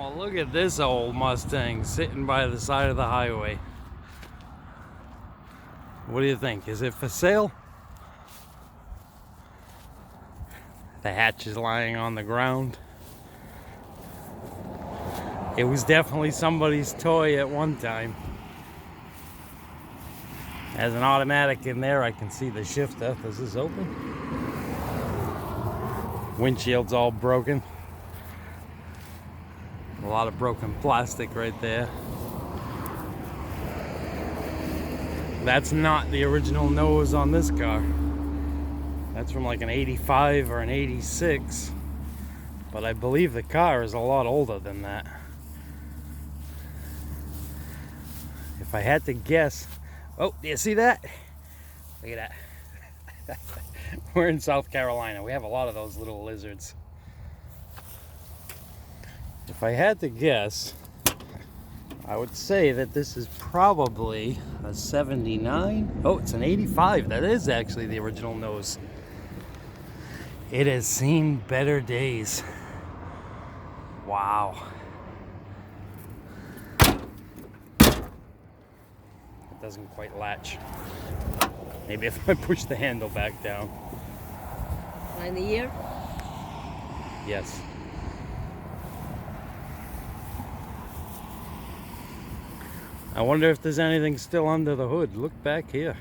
Well, look at this old Mustang sitting by the side of the highway. What do you think? Is it for sale? The hatch is lying on the ground. It was definitely somebody's toy at one time. Has an automatic in there. I can see the shifter. Does this open? Windshield's all broken. A lot of broken plastic right there. That's not the original nose on this car. That's from like an 85 or an 86. But I believe the car is a lot older than that. If I had to guess... Oh, do you see that? Look at that. We're in South Carolina. We have a lot of those little lizards. If I had to guess, I would say that this is probably a 79. Oh, it's an 85. That is actually the original nose. It has seen better days. Wow. It doesn't quite latch. Maybe if I push the handle back down. Find the year? Yes. I wonder if there's anything still under the hood. Look back here.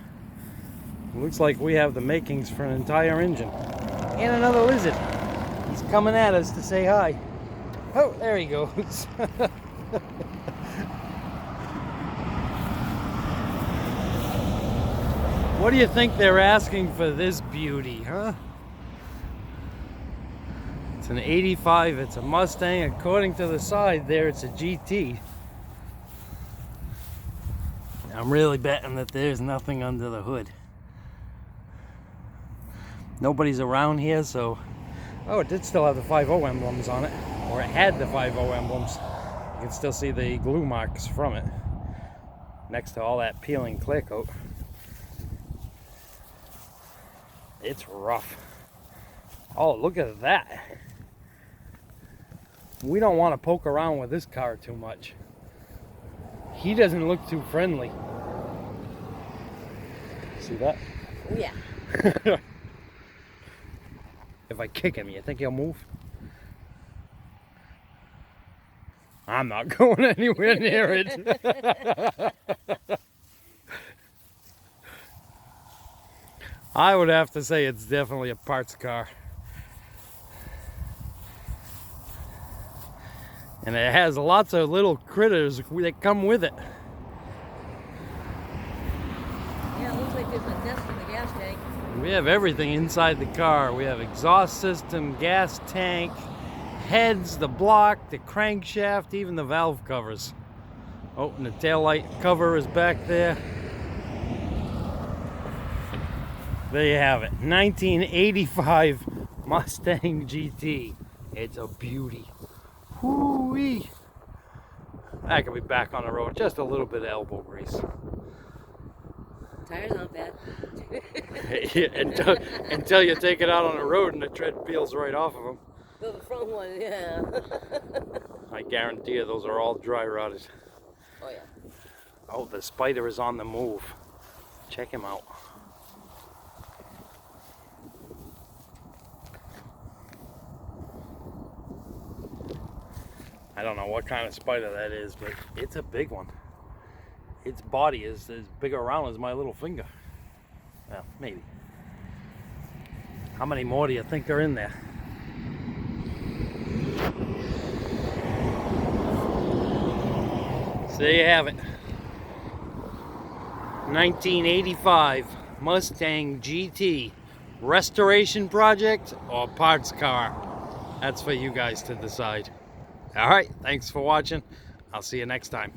Looks like we have the makings for an entire engine. And another lizard. He's coming at us to say hi. Oh, there he goes. What do you think they're asking for this beauty, huh? It's an 85, it's a Mustang. According to the side there, it's a GT. I'm really betting that there's nothing under the hood. Nobody's around here, so... Oh, it did still have the 5.0 emblems on it. Or it had the 5.0 emblems. You can still see the glue marks from it. Next to all that peeling clear coat. It's rough. Oh, look at that. We don't want to poke around with this car too much. He doesn't look too friendly. See that? Oh, yeah. If I kick him, you think he'll move? I'm not going anywhere near it. I would have to say it's definitely a parts car. And it has lots of little critters that come with it. Yeah, it looks like there's a nest in the gas tank. We have everything inside the car. We have exhaust system, gas tank, heads, the block, the crankshaft, even the valve covers. Oh, and the taillight cover is back there. There you have it. 1985 Mustang GT. It's a beauty. Whoo-wee. I could be back on the road. Just a little bit of elbow grease. Tires aren't bad. until you take it out on the road and the tread peels right off of them. The front one, yeah. I guarantee you those are all dry rotted. Oh, yeah. Oh, the Spider is on the move. Check him out. I don't know what kind of Spider that is, but it's a big one. Its body is as big around as my little finger. Well, maybe. How many more do you think are in there? So there you have it. 1985 Mustang GT. Restoration project or parts car? That's for you guys to decide. All right, thanks for watching. I'll see you next time.